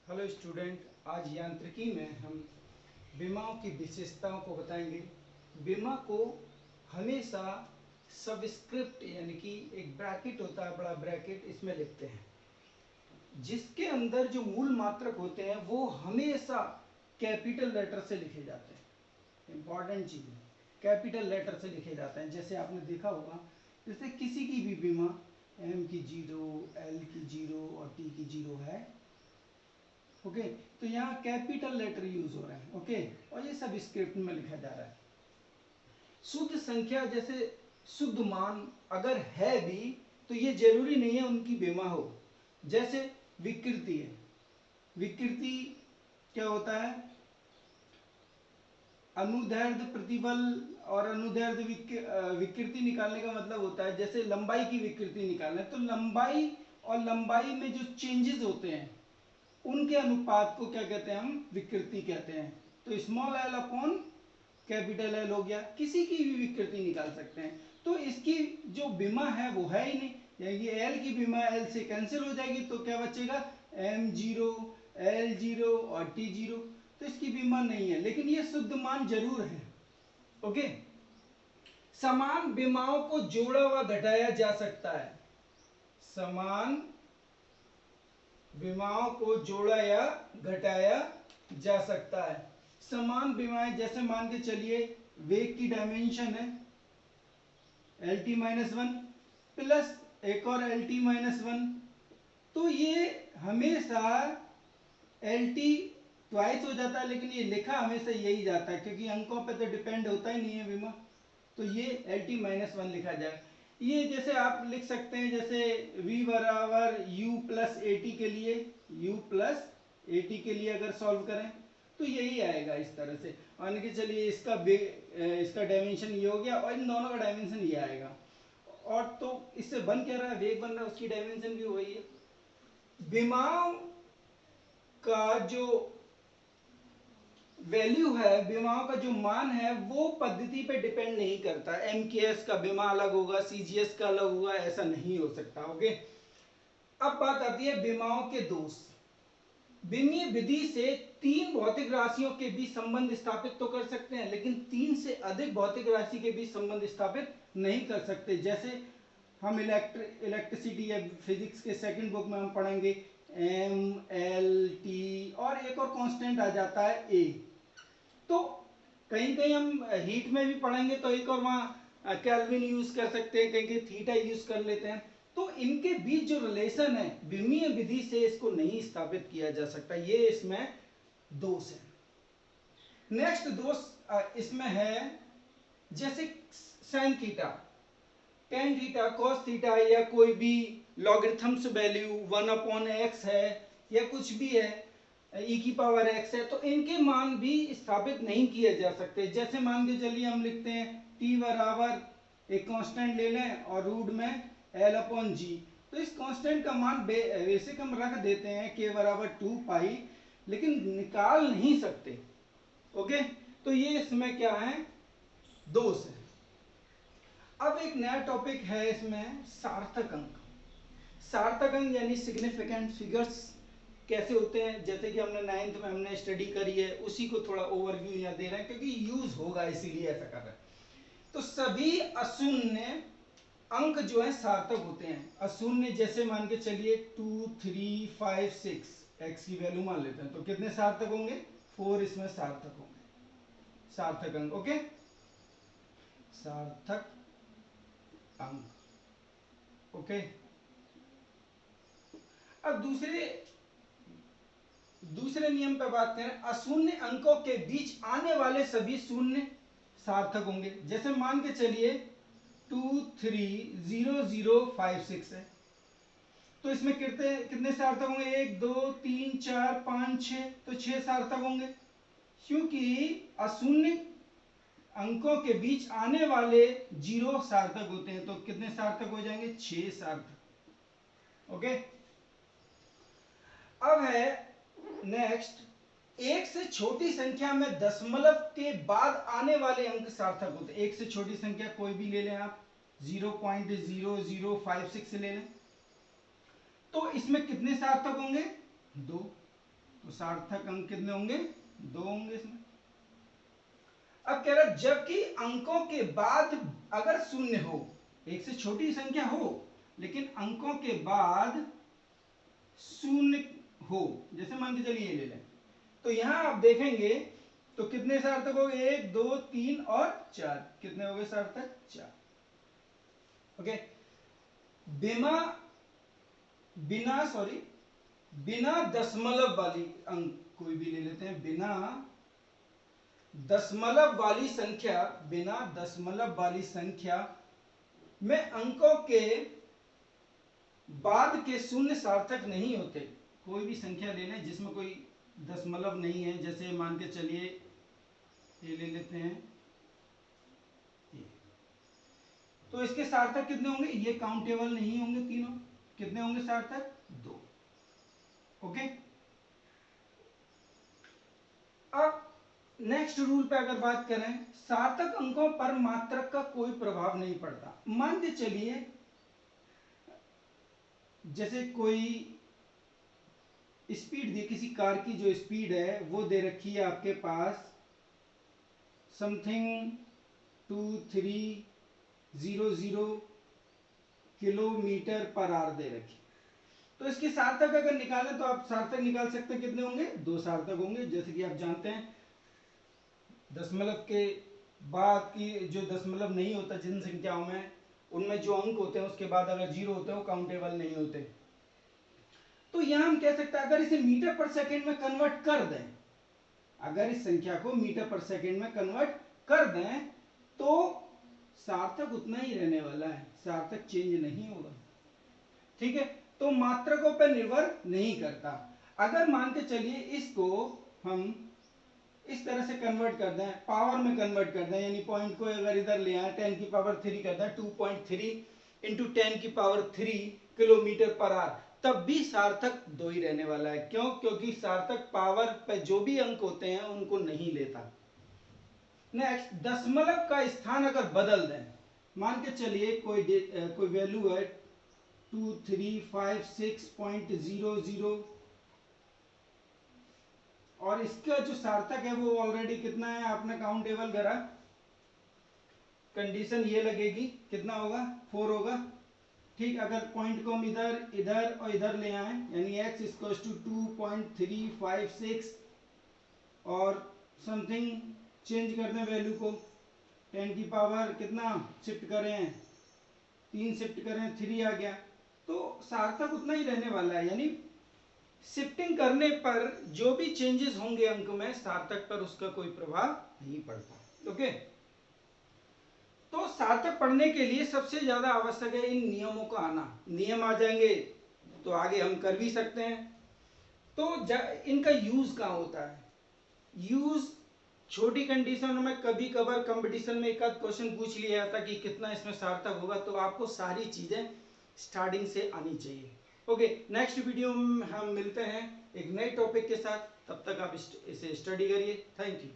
Hello student, आज यांत्रिकी में हम विमाओं की विशेषताओं को बताएंगे। विमा को हमेशा सबस्क्रिप्ट यानी कि एक ब्रैकेट होता है, बड़ा ब्रैकेट, इसमें लिखते हैं, जिसके अंदर जो मूल मात्रक होते हैं वो हमेशा कैपिटल लेटर से लिखे जाते हैं। इंपॉर्टेंट चीज है, कैपिटल लेटर से लिखे जाते हैं। जैसे आपने देखा होगा, जैसे किसी की भी बीमा एम की 0, एल की 0 और टी की 0 है। ओके, तो यहाँ कैपिटल लेटर यूज हो रहे हैं। ओके, और ये सब स्क्रिप्ट में लिखा जा रहा है। शुद्ध संख्या जैसे शुद्ध मान अगर है भी तो ये जरूरी नहीं है उनकी बीमा हो। जैसे विकृति है, विकृति क्या होता है? अनुदैर्ध्य प्रतिबल और अनुदैर्ध्य विकृति निकालने का मतलब होता है, जैसे लंबाई की विकृति निकालना है तो लंबाई और लंबाई में जो चेंजेस होते हैं उनके अनुपात को क्या कहते हैं? हम विकृति कहते हैं। तो small L upon capital L हो गया। किसी की भी विकृति निकाल सकते हैं। तो इसकी जो बीमा है वो है ही नहीं, यानी एल की बीमा एल से कैंसिल हो जाएगी, तो क्या बचेगा? m0, l0 और t0। तो इसकी बीमा नहीं है, लेकिन ये शुद्ध मान जरूर है। ओके, समान बीमाओं को जोड़ा व घटाया जा सकता है। समान बीमाओं को जोड़ा या घटाया जा सकता है। समान बीमाएं जैसे मान के चलिए वेग की डायमेंशन है LT-1 प्लस एक और LT-1, तो ये हमेशा LT ट्वाइस हो जाता है, लेकिन ये लिखा हमेशा यही जाता है क्योंकि अंकों पे तो डिपेंड होता ही नहीं है बीमा। तो ये LT-1 लिखा जाए। ये जैसे आप लिख सकते हैं, जैसे v बराबर u प्लस AT के लिए, u प्लस AT के लिए अगर सॉल्व करें तो यही आएगा इस तरह से। मान के चलिए इसका डायमेंशन ये हो गया और इन दोनों का डायमेंशन ये आएगा। और तो इससे बन क्या रहा है? वेग बन रहा है, उसकी डायमेंशन भी वही है। विमाओं का जो वैल्यू है, विमाओं का जो मान है, वो पद्धति पे डिपेंड नहीं करता। MKS का विमा अलग होगा, CGS का अलग होगा, ऐसा नहीं हो सकता। ओके, अब बात आती है विमाओं के दोष। विमीय विधि से 3 भौतिक राशियों के बीच संबंध स्थापित तो कर सकते हैं, लेकिन 3 से अधिक भौतिक राशि के बीच संबंध स्थापित नहीं कर सकते। जैसे हम इलेक्ट्रिसिटी या फिजिक्स के सेकंड बुक में हम पढ़ेंगे M, L, T और एक और कांस्टेंट आ जाता है A। तो कहीं कहीं हम हीट में भी पढ़ेंगे तो एक और वहां केल्विन यूज कर सकते हैं, कहीं कहीं थीटा यूज कर लेते हैं। तो इनके बीच जो रिलेशन है विमीय विधि से इसको नहीं स्थापित किया जा सकता। ये इसमें दोष है। नेक्स्ट दोष इसमें है, जैसे sine theta, tan theta, cos theta या कोई भी लॉगरिथम्स वैल्यू 1/x है या कुछ भी है, e की पावर x है, तो इनके मान भी स्थापित नहीं किए जा सकते। जैसे मान के चलिए हम लिखते हैं t बराबर एक कांस्टेंट ले लें और रूट में l/g, तो इस कांस्टेंट का मान बेसिक हम रख देते हैं k बराबर 2 पाई, लेकिन निकाल नहीं सकते। ओके, तो ये इसमें क्या है? दोष है। अब एक नया टॉपिक है इसमें, सार्थक अंक। सार्थक अंक यानी सिग्निफिकेंट फिगर्स कैसे होते हैं, जैसे कि हमने 9th में हमने स्टडी करी है, उसी को थोड़ा ओवरव्यू यहाँ दे रहे हैं क्योंकि यूज होगा इसीलिए ऐसा कर रहे हैं। तो सभी अशून्य अंक जो है सार्थक होते हैं। अशून्य जैसे मान के चलिए 2, 3, 5, 6 x की वैल्यू मान लेते हैं, तो कितने सार्थक होंगे? 4 इसमें सार्थक होंगे, सार्थक अंक। ओके, सार्थक अंक। ओके, अब दूसरे नियम पर बात करें। अशून्य अंकों के बीच आने वाले सभी शून्य सार्थक होंगे। जैसे मान के चलिए 2, 3, 0, 0, 5, 6 है, तो इसमें कितने सार्थक होंगे? 1, 2, 3, 4, 5, 6, तो 6 सार्थक होंगे, क्योंकि अशून्य अंकों के बीच आने वाले 0 सार्थक होते हैं। तो कितने सार्थक हो जाएंगे? 6 सार्थक। ओके, अब है नेक्स्ट, एक से छोटी संख्या में दशमलव के बाद आने वाले अंक सार्थक होते हैं। एक से छोटी संख्या कोई भी ले लें आप, 0.0056 ले लें, तो इसमें कितने सार्थक होंगे? 2। सार्थक अंक कितने होंगे? 2 होंगे इसमें। अब कह रहा जबकि अंकों के बाद अगर शून्य हो, एक से छोटी संख्या हो लेकिन अंकों के बाद शून्य हो, जैसे मान के चलिए ये ले लें, तो यहां आप देखेंगे तो कितने सार्थक हो गए? 1 2 3 और 4। कितने हो गए सार्थक? 4। ओके। बिना दशमलव वाली अंक कोई भी ले लेते हैं, बिना दशमलव वाली संख्या में अंकों के बाद के शून्य सार्थक नहीं होते। कोई भी संख्या ले लें जिसमें कोई दशमलव नहीं है, जैसे मान के चलिए ये ले लेते हैं, तो इसके सार्थक कितने होंगे? ये काउंटेबल नहीं होंगे तीनों। कितने होंगे सार्थक? 2। ओके। अब नेक्स्ट रूल पे अगर बात करें, सार्थक अंकों पर मात्रक का कोई प्रभाव नहीं पड़ता। मान के चलिए जैसे कोई स्पीड दी, किसी कार की जो स्पीड है वो दे रखी है आपके पास समथिंग 2300 किलोमीटर पर आवर दे रखी। तो इसके सार्थक अगर निकालें तो आप सार्थक निकाल सकते हैं, कितने होंगे? 2 सार्थक होंगे। जैसे कि आप जानते हैं दशमलव के बाद की जो दशमलव नहीं होता जिन संख्याओं में, उनमें जो अंक होते हैं उसके बाद अगर 0 होते हैं वो काउंटेबल नहीं होते। तो यहां हम कह सकते हैं अगर इसे मीटर पर सेकेंड में कन्वर्ट कर दें, अगर इस संख्या को मीटर पर सेकेंड में कन्वर्ट कर दें तो सार्थक उतना ही रहने वाला है, सार्थक चेंज नहीं होगा। ठीक है, तो मात्रकों पर निर्भर नहीं करता। अगर मान के चलिए इसको हम इस तरह से कन्वर्ट कर दें, पावर में कन्वर्ट कर दें, यानी पॉइंट को अगर इधर ले आए 10 की पावर 3 कर दें, 2.3 इंटू 10 की पावर 3 किलोमीटर पर आवर, तब भी सार्थक 2 ही रहने वाला है। क्यों? क्योंकि सार्थक पावर पे जो भी अंक होते हैं उनको नहीं लेता। नेक्स्ट, दशमलव का स्थान अगर बदल दें, मान के चलिए कोई वैल्यू है 2356.00 और इसका जो सार्थक है वो ऑलरेडी कितना है आपने काउंटेबल करा, कंडीशन ये लगेगी कितना होगा? 4 होगा। ठीक, अगर पॉइंट को हम इधर इधर और इधर ले आए यानी x इक्वल टू 2.356 और समथिंग चेंज कर दें वैल्यू को, 10 की पावर कितना शिफ्ट करें? 3 शिफ्ट करें, 3 आ गया। तो सार्थक उतना ही रहने वाला है, यानी शिफ्टिंग करने पर जो भी चेंजेस होंगे अंक में, सार्थक पर उसका कोई प्रभाव नहीं पड़ता। ओके। तो सार्थक पढ़ने के लिए सबसे ज्यादा आवश्यक है इन नियमों का आना। नियम आ जाएंगे तो आगे हम कर भी सकते हैं। तो इनका यूज कहाँ होता है? यूज छोटी कंडीशनों में, कभी कभार कंपटीशन में एक आध क्वेश्चन पूछ लिया जाता कि कितना इसमें सार्थक होगा, तो आपको सारी चीजें स्टार्टिंग से आनी चाहिए। ओके, नेक्स्ट वीडियो में हम मिलते हैं एक नए टॉपिक के साथ। तब तक आप इसे स्टडी करिए। Thank you.